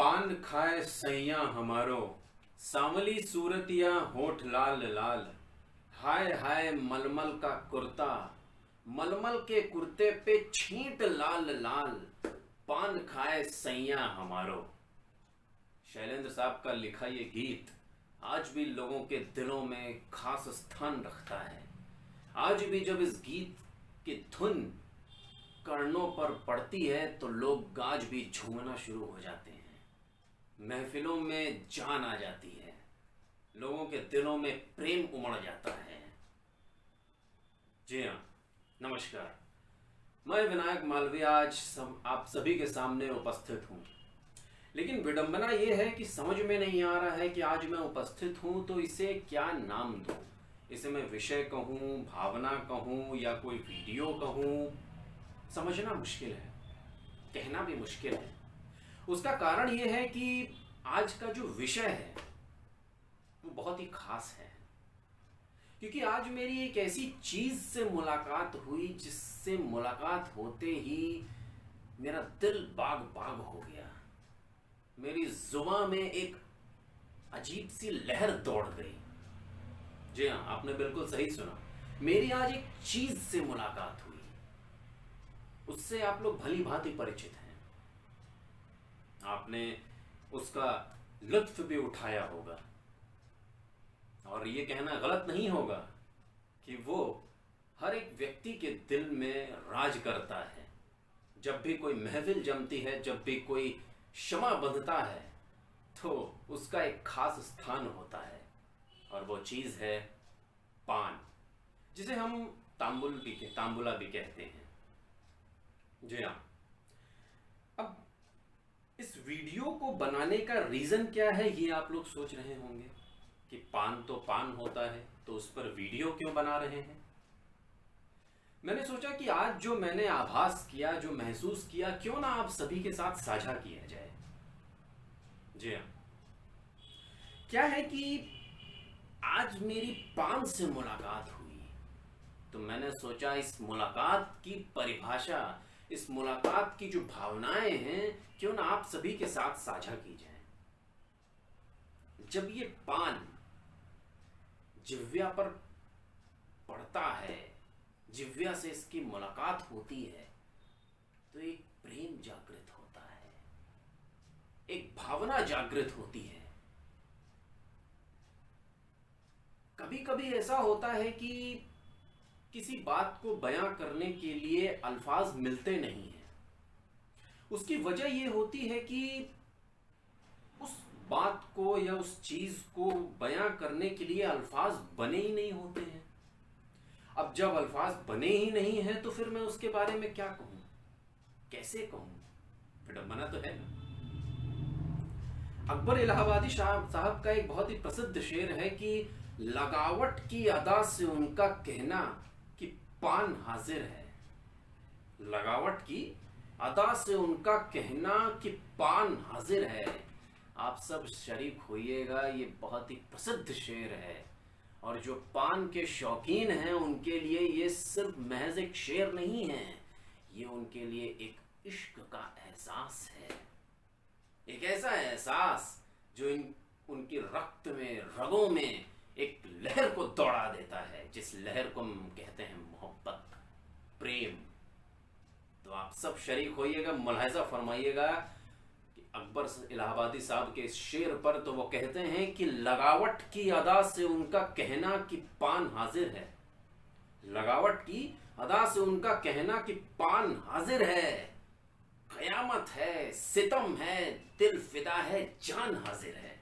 पान खाए सैया हमारो, सांवली सूरतिया होठ लाल लाल। हाय हाय मलमल का कुर्ता, मलमल के कुर्ते पे छींट लाल लाल। पान खाए सैया हमारो। शैलेंद्र साहब का लिखा ये गीत आज भी लोगों के दिलों में खास स्थान रखता है। आज भी जब इस गीत की धुन कर्णों पर पड़ती है तो लोग आज भी झूमना शुरू हो जाते हैं। महफिलों में जान आ जाती है, लोगों के दिलों में प्रेम उमड़ जाता है। जी हाँ, नमस्कार। मैं विनायक मालवीय आज आप सभी के सामने उपस्थित हूँ। लेकिन विडंबना ये है कि समझ में नहीं आ रहा है कि आज मैं उपस्थित हूँ तो इसे क्या नाम दूँ। इसे मैं विषय कहूँ, भावना कहूँ या कोई वीडियो कहूँ, समझना मुश्किल है, कहना भी मुश्किल है। उसका कारण ये है कि आज का जो विषय है वो बहुत ही खास है, क्योंकि आज मेरी एक ऐसी चीज से मुलाकात हुई जिससे मुलाकात होते ही मेरा दिल बाग बाग हो गया। मेरी जुबान में एक अजीब सी लहर दौड़ गई। जी हाँ, आपने बिल्कुल सही सुना। मेरी आज एक चीज से मुलाकात हुई, उससे आप लोग भली भांति परिचित हैं। आपने उसका लुत्फ भी उठाया होगा और ये कहना गलत नहीं होगा कि वो हर एक व्यक्ति के दिल में राज करता है। जब भी कोई महफिल जमती है, जब भी कोई क्षमा बंधता है तो उसका एक खास स्थान होता है, और वो चीज है पान, जिसे हम तांबुला भी कहते हैं। जी हाँ। अब इस वीडियो को बनाने का रीजन क्या है ये आप लोग सोच रहे होंगे कि पान तो पान होता है तो उस पर वीडियो क्यों बना रहे हैं। मैंने सोचा कि आज जो मैंने आभास किया, जो महसूस किया, क्यों ना आप सभी के साथ साझा किया जाए। जी हाँ, क्या है कि आज मेरी पान से मुलाकात हुई तो मैंने सोचा इस मुलाकात की परिभाषा, इस मुलाकात की जो भावनाएं हैं, क्यों ना आप सभी के साथ साझा की जाए। जब ये पान जिह्वा पर पड़ता है, जिह्वा से इसकी मुलाकात होती है तो एक प्रेम जागृत होता है, एक भावना जागृत होती है। कभी कभी ऐसा होता है कि किसी बात को बयां करने के लिए अल्फाज मिलते नहीं हैं। उसकी वजह यह होती है कि उस बात को या उस चीज को बयां करने के लिए अल्फाज बने ही नहीं होते हैं। अब जब अल्फाज बने ही नहीं हैं तो फिर मैं उसके बारे में क्या कहूं, कैसे कहूं। विडंबना तो है ना। अकबर इलाहाबादी साहब का एक बहुत ही प्रसिद्ध शेर है कि लगावट की अदा से उनका कहना कि पान हाजिर है। लगावट की अदा से उनका कहना कि पान हाजिर है। आप सब शरीक होइएगा, ये बहुत ही प्रसिद्ध शेर है, और जो पान के शौकीन हैं उनके लिए ये सिर्फ महज एक शेर नहीं है, ये उनके लिए एक इश्क का एहसास है। एक ऐसा एहसास जो उनकी रक्त में, रगों में एक लहर को दौड़ा देता है, जिस लहर को हम कहते हैं मोहब्बत, प्रेम। तो आप सब शरीक होइएगा, मुलाहिजा फरमाइएगा कि अकबर इलाहाबादी साहब के इस शेर पर तो वो कहते हैं कि लगावट की अदा से उनका कहना कि पान हाजिर है। लगावट की अदा से उनका कहना कि पान हाजिर है। कयामत है, सितम है, दिल फिदा है, जान हाजिर है।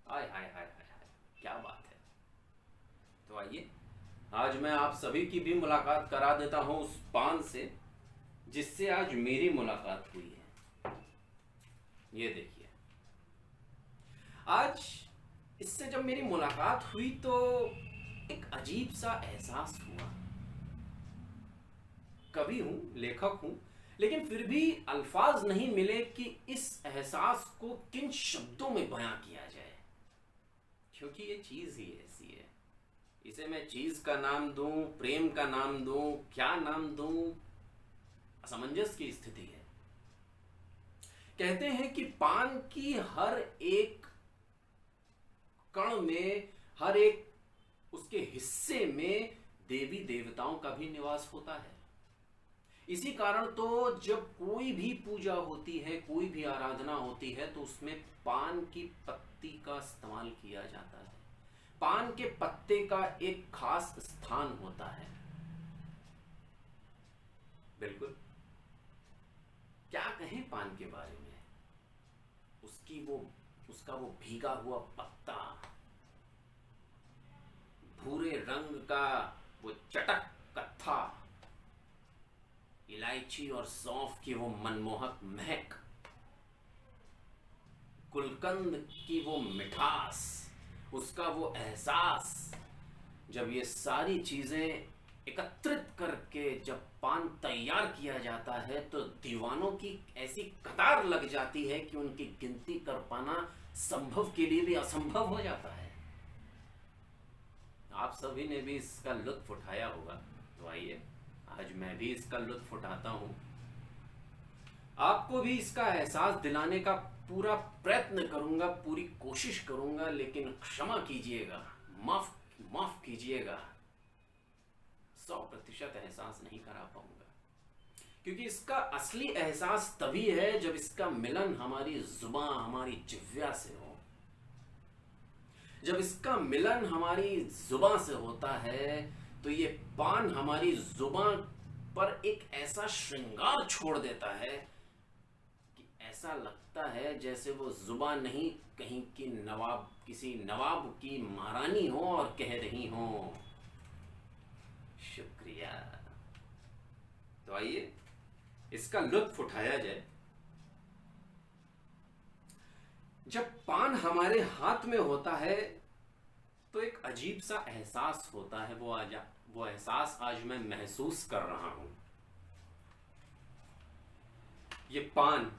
आय हाय हाय हाय हाय, क्या बात है। तो आइए आज मैं आप सभी की भी मुलाकात करा देता हूं उस पान से जिससे आज मेरी मुलाकात हुई है। ये देखिए, आज इससे जब मेरी मुलाकात हुई तो एक अजीब सा एहसास हुआ। कवि हूं, लेखक हूं, लेकिन फिर भी अल्फाज नहीं मिले कि इस एहसास को किन शब्दों में बयां किया जाए, क्योंकि ये चीज ही ऐसी है। इसे मैं चीज का नाम दूं, प्रेम का नाम दूं, क्या नाम दूं, असमंजस की स्थिति है। कहते हैं कि पान की हर एक कण में, हर एक उसके हिस्से में देवी देवताओं का भी निवास होता है। इसी कारण तो जब कोई भी पूजा होती है, कोई भी आराधना होती है, तो उसमें पान की पत्ती का इस्तेमाल किया जाता है। पान के पत्ते का एक खास स्थान होता है। बिल्कुल, क्या कहें पान के बारे में। उसका वो भीगा हुआ पत्ता, भूरे रंग का वो चटक कत्था, इलायची और सौंफ की वो मनमोहक महक, गुलकंद की वो मिठास, उसका वो एहसास, जब ये सारी चीजें एकत्रित करके जब पान तैयार किया जाता है तो दीवानों की ऐसी कतार लग जाती है कि उनकी गिनती कर पाना संभव के लिए भी असंभव हो जाता है। आप सभी ने भी इसका लुत्फ उठाया होगा, तो आइए आज मैं भी इसका लुत्फ उठाता हूं। आपको भी इसका एहसास दिलाने का पूरा प्रयत्न करूंगा, पूरी कोशिश करूंगा, लेकिन क्षमा कीजिएगा, माफ कीजिएगा, 100% एहसास नहीं करा पाऊंगा, क्योंकि इसका असली एहसास तभी है जब इसका मिलन हमारी जुबान, हमारी जिह्वा से हो। जब इसका मिलन हमारी जुबान से होता है तो ये पान हमारी जुबान पर एक ऐसा श्रृंगार छोड़ देता है कि ऐसा लगता है जैसे वो जुबान नहीं, कहीं की नवाब, किसी नवाब की महारानी हो और कह रही हो शुक्रिया। तो आइए इसका लुत्फ उठाया जाए। जब पान हमारे हाथ में होता है तो एक अजीब सा एहसास होता है। वो एहसास आज मैं महसूस कर रहा हूं। ये पान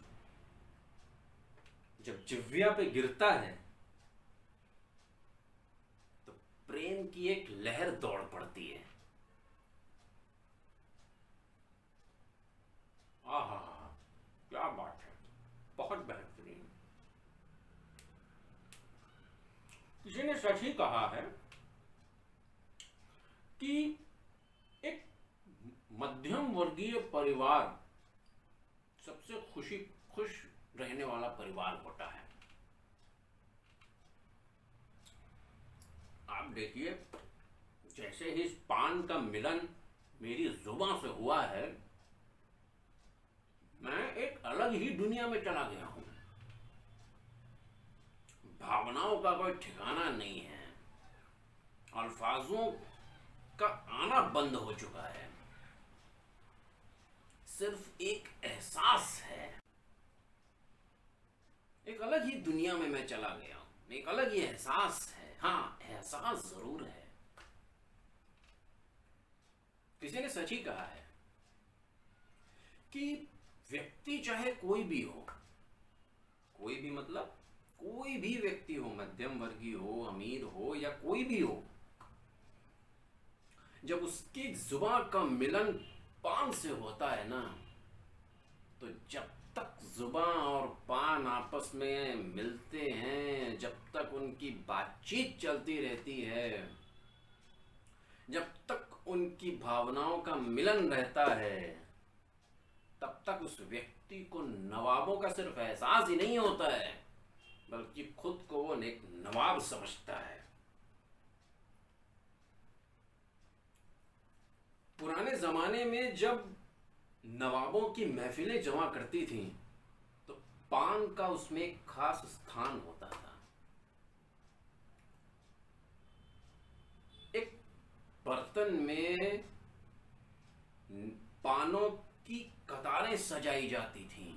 जब जिह्वा पे गिरता है तो प्रेम की एक लहर दौड़ पड़ती है। आहा, क्या बात है, बहुत बेहतरीन। किसी ने सच ही कहा है कि एक मध्यम वर्गीय परिवार सबसे खुश रहने वाला परिवार होता है। आप देखिए, जैसे ही इस पान का मिलन मेरी जुबान से हुआ है, मैं एक अलग ही दुनिया में चला गया हूं। भावनाओं का कोई ठिकाना नहीं है, अल्फाजों का आना बंद हो चुका है, सिर्फ एक एहसास है। एक अलग ही दुनिया में मैं चला गया हूं, एक अलग ही एहसास है। हाँ, एहसास जरूर है। किसी ने सच ही कहा है कि व्यक्ति चाहे कोई भी हो, कोई भी मतलब कोई भी व्यक्ति हो, मध्यम वर्गीय हो, अमीर हो या कोई भी हो, जब उसकी जुबान का मिलन पान से होता है ना, तो जब तक जुबान और पान आपस में मिलते हैं, जब तक उनकी बातचीत चलती रहती है, जब तक उनकी भावनाओं का मिलन रहता है, तब तक उस व्यक्ति को नवाबों का सिर्फ एहसास ही नहीं होता है, बल्कि खुद को वो एक नवाब समझता है। पुराने जमाने में जब नवाबों की महफिलें जमा करती थीं, तो पान का उसमें एक खास स्थान होता था। एक बर्तन में पानों की कतारें सजाई जाती थीं,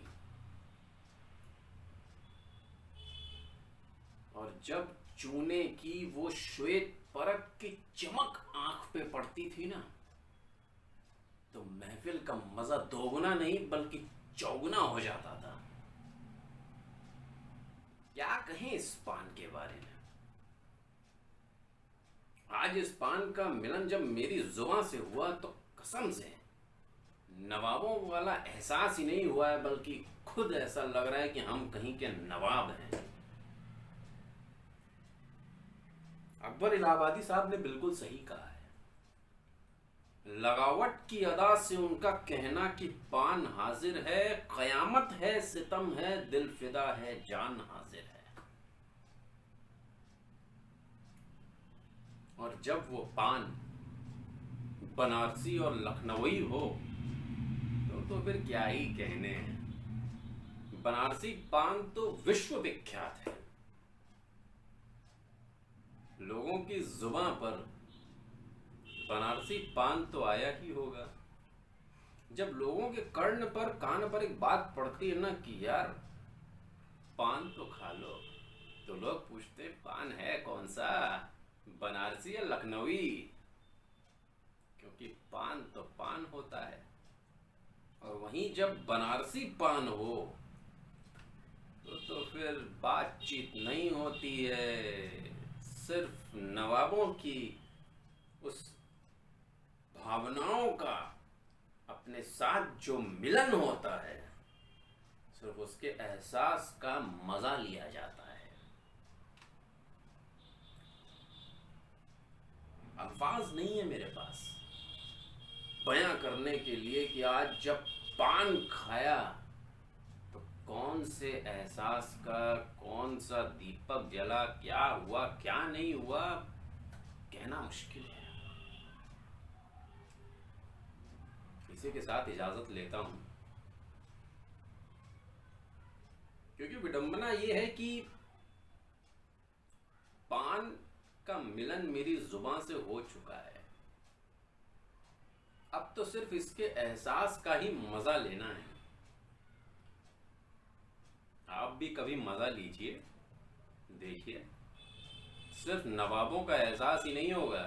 और जब चूने की वो श्वेत परत की चमक आंख पे पड़ती थी ना, तो महफिल का मजा दोगुना नहीं बल्कि चौगुना हो जाता था। क्या कहें इस पान के बारे में। आज इस पान का मिलन जब मेरी जुबान से हुआ, तो कसम से नवाबों वाला एहसास ही नहीं हुआ है, बल्कि खुद ऐसा लग रहा है कि हम कहीं के नवाब हैं। अकबर इलाहाबादी साहब ने बिल्कुल सही कहा है। लगावट की अदा से उनका कहना कि पान हाजिर है, कयामत है, सितम है, दिल फिदा है, जान हाजिर है। और जब वो पान बनारसी और लखनवी हो तो फिर क्या ही कहने हैं। बनारसी पान तो विश्व विख्यात है। लोगों की जुबान पर बनारसी पान तो आया ही होगा। जब लोगों के कर्ण पर, कान पर एक बात पड़ती है ना कि यार पान तो खा लो, तो लोग पूछते हैं पान है कौन सा, बनारसी या लखनवी? क्योंकि पान तो पान होता है। और वहीं जब बनारसी पान हो तो फिर बातचीत नहीं होती है। सिर्फ नवाबों की उस भावनाओं का अपने साथ जो मिलन होता है, सिर्फ उसके एहसास का मजा लिया जाता है। अल्फाज नहीं है मेरे पास बयां करने के लिए कि आज जब पान खाया तो कौन से एहसास का कौन सा दीपक जला, क्या हुआ क्या नहीं हुआ, कहना मुश्किल है। इसी के साथ इजाजत लेता हूं, क्योंकि विडंबना यह है कि पान का मिलन मेरी जुबान से हो चुका है। अब तो सिर्फ इसके एहसास का ही मजा लेना है। आप भी कभी मजा लीजिए, देखिए सिर्फ नवाबों का एहसास ही नहीं होगा,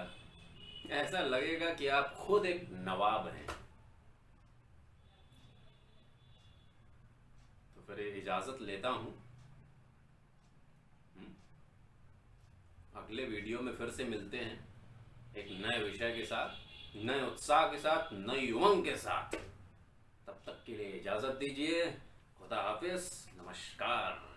ऐसा लगेगा कि आप खुद एक नवाब हैं। तो फिर इजाजत लेता हूं। अगले वीडियो में फिर से मिलते हैं एक नए विषय के साथ, नए उत्साह के साथ, नई उमंग के साथ। तब तक के लिए इजाजत दीजिए। खुदा हाफिज, नमस्कार।